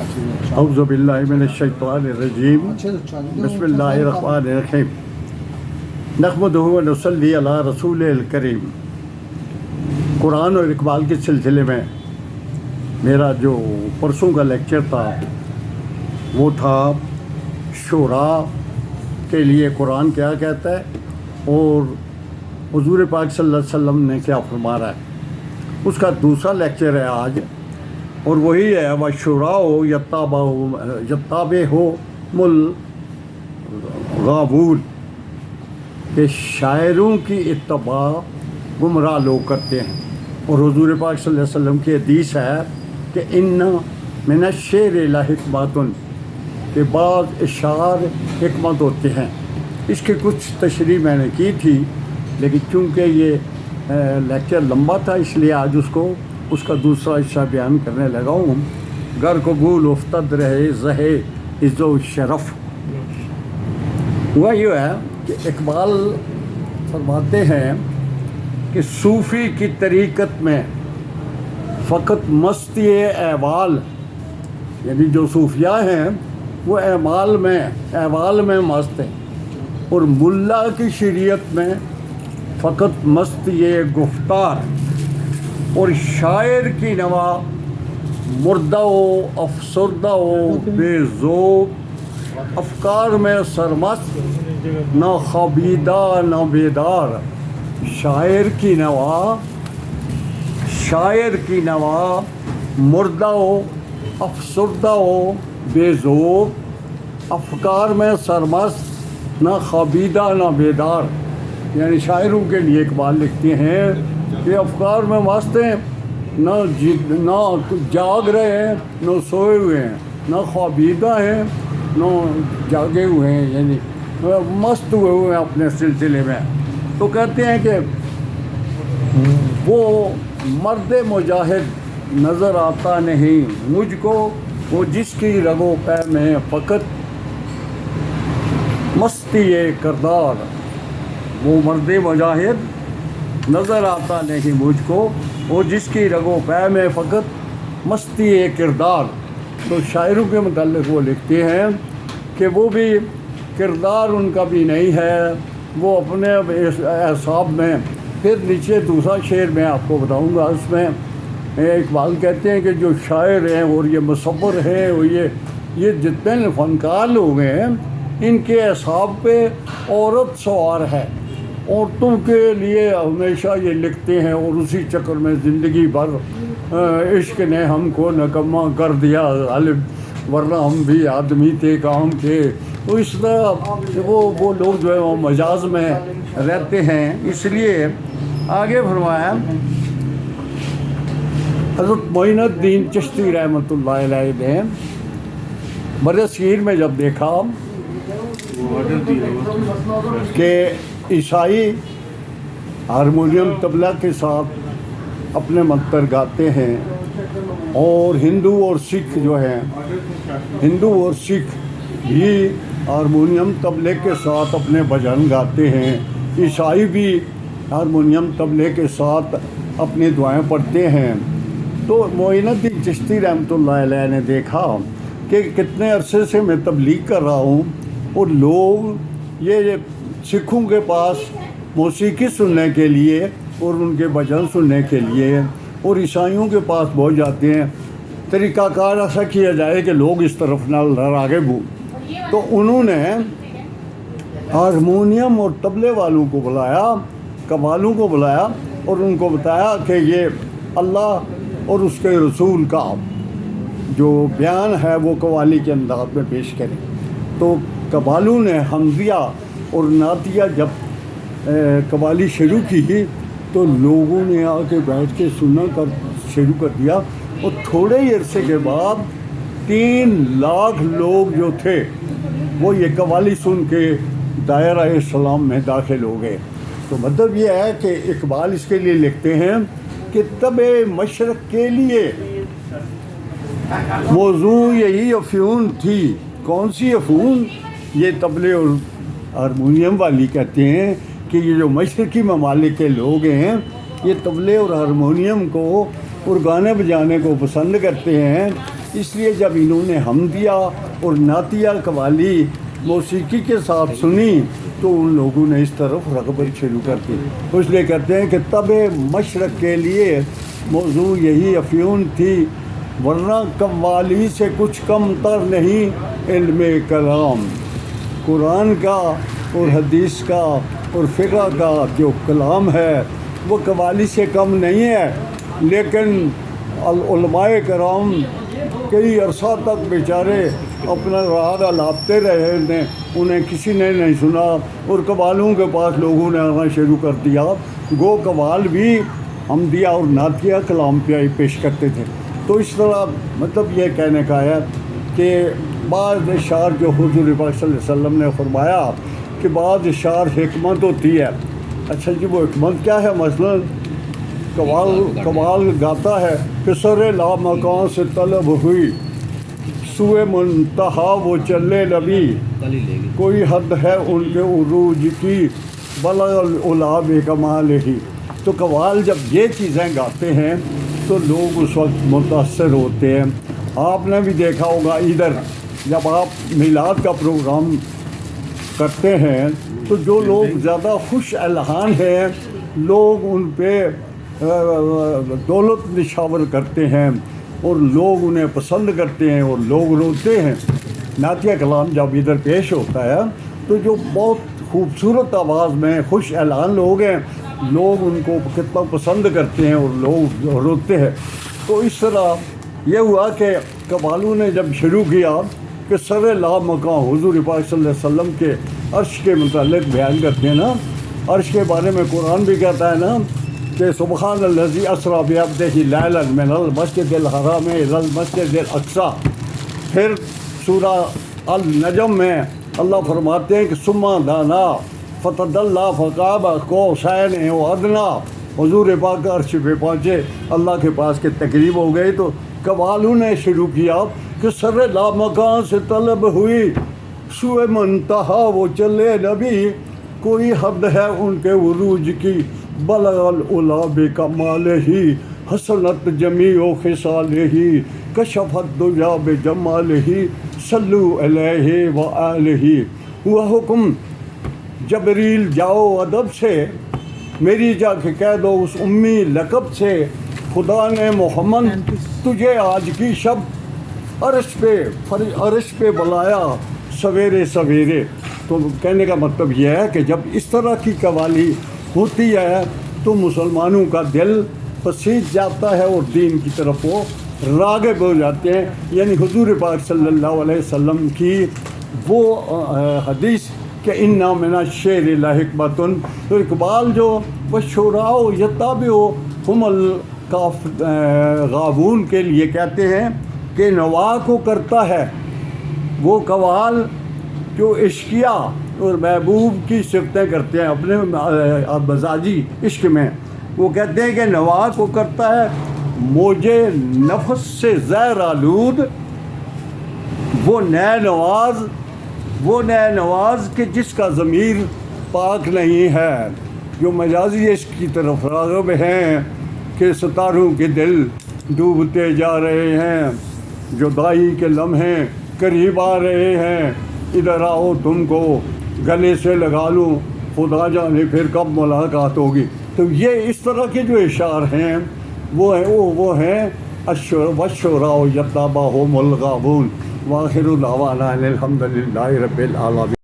اعوذ باللہ من الشیطان الرجیم بسم اللہ الرحمن الرحیم نحمدہ و نصلی علی رسول الکریم۔ قرآن اور اقبال کے سلسلے میں میرا جو پرسوں کا لیکچر تھا وہ تھا شعراء کے لیے قرآن کیا کہتا ہے اور حضور پاک صلی اللہ علیہ وسلم نے کیا فرمایا ہے۔ اس کا دوسرا لیکچر ہے آج، اور وہی ہے وَالشُّعَرَاءُ يَتَّبِعُهُمُ الْغَاوُونَ، کہ شاعروں کی اتباع گمراہ لوگ کرتے ہیں۔ اور حضور پاک صلی اللہ علیہ وسلم کی حدیث ہے کہ اِنَّ مِنَ الشِّعْرِ لَحِکْمَةٌ، کہ بعض اشعار حکمت ہوتے ہیں۔ اس کی کچھ تشریح میں نے کی تھی، لیکن چونکہ یہ لیکچر لمبا تھا اس لیے آج اس کا دوسرا حصہ بیان کرنے لگا ہوں۔ گر قبول افتد رہے زہے عز و شرف۔ ہوا یہ ہے کہ اقبال فرماتے ہیں کہ صوفی کی طریقت میں فقط مستی احوال، یعنی جو صوفیاء ہیں وہ احوال میں مست ہیں، اور ملا کی شریعت میں فقط مستی گفتار، اور شاعر کی نوا مردہ و افسردہ و بے ذوق، افکار میں سرمست نہ خوابیدہ نہ بیدار۔ شاعر کی نوا مردہ و افسردہ و بے ذوق، افکار میں سرمست نہ خوابیدہ نہ بیدار۔ یعنی شاعروں کے لیے اقبال لکھتے ہیں کہ افکار میں مست ہیں، نہ جاگ رہے ہیں نہ سوئے ہوئے ہیں، نہ خوابیدہ ہیں نہ جاگے ہوئے ہیں، یعنی مست ہوئے ہیں اپنے سلسلے میں۔ تو کہتے ہیں کہ وہ مرد مجاہد نظر آتا نہیں مجھ کو، وہ جس کی رگ و پے میں فقط مستی کردار۔ وہ مرد مجاہد نظر آتا نہیں مجھ کو، وہ جس کی رگ و پے میں فقط مستی کردار۔ تو شاعروں کے متعلق وہ لکھتے ہیں کہ وہ بھی کردار ان کا بھی نہیں ہے، وہ اپنے اعصاب میں۔ پھر نیچے دوسرا شعر میں آپ کو بتاؤں گا، اس میں اقبال کہتے ہیں کہ جو شاعر ہیں اور یہ مصور ہیں اور یہ جتنے فنکار لوگ ہیں، ان کے اعصاب پہ عورت سوار ہے، عورتوں کے لیے ہمیشہ یہ لکھتے ہیں، اور اسی چکر میں زندگی بھر عشق نے ہم کو نکما کر دیا غالب، ورنہ ہم بھی آدمی تھے کام کے۔ تو اس طرح وہ لوگ جو ہے وہ مجاز میں رہتے ہیں۔ اس لیے آگے فرمایا حضرت معین الدین چشتی رحمۃ اللہ علیہ نے برصغیر میں جب دیکھا کہ عیسائی ہارمونیم طبلہ کے ساتھ اپنے منتر گاتے ہیں، اور ہندو اور سکھ بھی ہارمونیم طبلے کے ساتھ اپنے بھجن گاتے ہیں، عیسائی بھی ہارمونیم طبلے کے ساتھ اپنی دعائیں پڑھتے ہیں۔ تو معین الدین چشتی رحمۃ اللہ علیہ نے دیکھا کہ کتنے عرصے سے میں تبلیغ کر رہا ہوں، اور لوگ یہ سکھوں کے پاس موسیقی سننے کے لیے اور ان کے بھجن سننے کے لیے، اور عیسائیوں کے پاس پہنچ جاتے ہیں۔ طریقہ کار ایسا کیا جائے کہ لوگ اس طرف نہ راغب ہوں۔ تو انہوں نے ہارمونیم اور طبلے والوں کو بلایا، قوالوں کو بلایا، اور ان کو بتایا کہ یہ اللہ اور اس کے رسول کا جو بیان ہے وہ قوالی کے انداز میں پیش کریں۔ تو قوالوں نے حمدیہ اور نعتیہ جب قوالی شروع کی تو لوگوں نے آ کے بیٹھ کے سننا شروع کر دیا، اور تھوڑے ہی عرصے کے بعد 3 لاکھ لوگ جو تھے وہ یہ قوالی سن کے دائرہ اسلام میں داخل ہو گئے۔ تو مطلب یہ ہے کہ اقبال اس کے لیے لکھتے ہیں کہ طبع مشرق کے لیے موضوع یہی افیون تھی۔ کون سی افیون؟ یہ طبلے اور ہارمونیم والی کہتے ہیں کہ یہ جو مشرقی ممالک کے لوگ ہیں یہ طبلے اور ہارمونیم کو اور گانے بجانے کو پسند کرتے ہیں، اس لیے جب انہوں نے حمدیہ اور نعتیہ قوالی موسیقی کے ساتھ سنی تو ان لوگوں نے اس طرف رغبت شروع کر دی. اس لیے کہتے ہیں کہ طب مشرق کے لیے موضوع یہی افیون تھی، ورنہ قوالی سے کچھ کم تر نہیں علم کلام. قرآن کا اور حدیث کا اور فقہ کا جو کلام ہے وہ قوالی سے کم نہیں ہے، لیکن علماء کرام کئی عرصہ تک بیچارے اپنا راگ الاپتے رہے نے، انہیں کسی نے نہیں سنا، اور قوالوں کے پاس لوگوں نے آنا شروع کر دیا. گو قوال بھی حمدیہ اور نعتیہ کلام پہ پیش کرتے تھے. تو اس طرح مطلب یہ کہنے کا ہے کہ بعض اشعار جو حضور پاک صلی اللہ علیہ وسلم نے فرمایا کہ بعض اشعار حکمت ہوتی ہے. اچھا جی، وہ حکمت کیا ہے؟ مثلا قوال گاتا ہے کہ سر لا مکان سے طلب ہوئی، سوئے منتہا وہ چلے نبی، کوئی حد ہے ان کے عروج کی، بلغ العلا بکمال ہی. تو قوال جب یہ چیزیں گاتے ہیں تو لوگ اس وقت متاثر ہوتے ہیں. آپ نے بھی دیکھا ہوگا ادھر جب آپ میلاد کا پروگرام کرتے ہیں تو جو لوگ زیادہ خوش الحان ہیں لوگ ان پہ دولت نشاور کرتے ہیں اور لوگ انہیں پسند کرتے ہیں اور لوگ روتے ہیں. نعتیہ کلام جب ادھر پیش ہوتا ہے تو جو بہت خوبصورت آواز میں خوش الحان لوگ ہیں لوگ ان کو کتنا پسند کرتے ہیں اور لوگ روتے ہیں. تو اس طرح یہ ہوا کہ قوالوں نے جب شروع کیا کہ سر لا مکان حضور پاک صلی اللہ علیہ وسلم کے عرش کے متعلق بیان کرتے ہیں نا. عرش کے بارے میں قرآن بھی کہتا ہے نا کہ سبحان الذی اسریٰ بعبدہ لیلا من المسجد الحرام الی المسجد الاقصی. پھر سورہ النجم میں اللہ فرماتے ہیں کہ ثم دنا فتدلی فقاب قوسین او ادنی. حضور پاک عرش پہ پہنچے، اللہ کے پاس کے تقریب ہو گئی تو قوالوں نے شروع کیا کہ سر لا مکان سے طلب ہوئی، سوئے منتہا وہ چلے نبی، کوئی حد ہے ان کے عروج کی، بلغ العلا بکمالہ، حسنت جمیع خصالہ، کشفت دجا بجمالہ، صلو علیہ وآلہ. ہوا حکم جبریل جاؤ ادب سے، میری جا کے کہہ دو اس امی لقب سے، خدا نے محمد تجھے آج کی شب عرش پہ بلایا سویرے سویرے. تو کہنے کا مطلب یہ ہے کہ جب اس طرح کی قوالی ہوتی ہے تو مسلمانوں کا دل پسیج جاتا ہے اور دین کی طرف وہ راغب ہو جاتے ہیں. یعنی حضور پاک صلی اللہ علیہ وسلم کی وہ حدیث کہ اِنَّ مِنَ الشِّعْرِ لَحِکْمَةٌ، تو اقبال جو وَالشُّعَرَاءُ یَتَّبِعُهُمُ الْغَاوُونَ کے لیے کہتے ہیں کہ نوا کو کرتا ہے وہ قوال جو عشقیہ اور محبوب کی صفتیں کرتے ہیں اپنے مزاجی عشق میں. وہ کہتے ہیں کہ نوا کو کرتا ہے موجے نفس سے زہر آلود، وہ نئے نواز کہ جس کا ضمیر پاک نہیں ہے، جو مجازی عشق کی طرف راغب ہیں کہ ستاروں کے دل ڈوبتے جا رہے ہیں، جدائی کے لمحے قریب آ رہے ہیں، ادھر آؤ تم کو گلے سے لگا لوں، خدا جانے پھر کب ملاقات ہوگی. تو یہ اس طرح کے جو اشعار ہیں وہ ہیں والشعراء یتبعہم الغاوون. وآخر دعوانا الحمد للہ رب العالمین.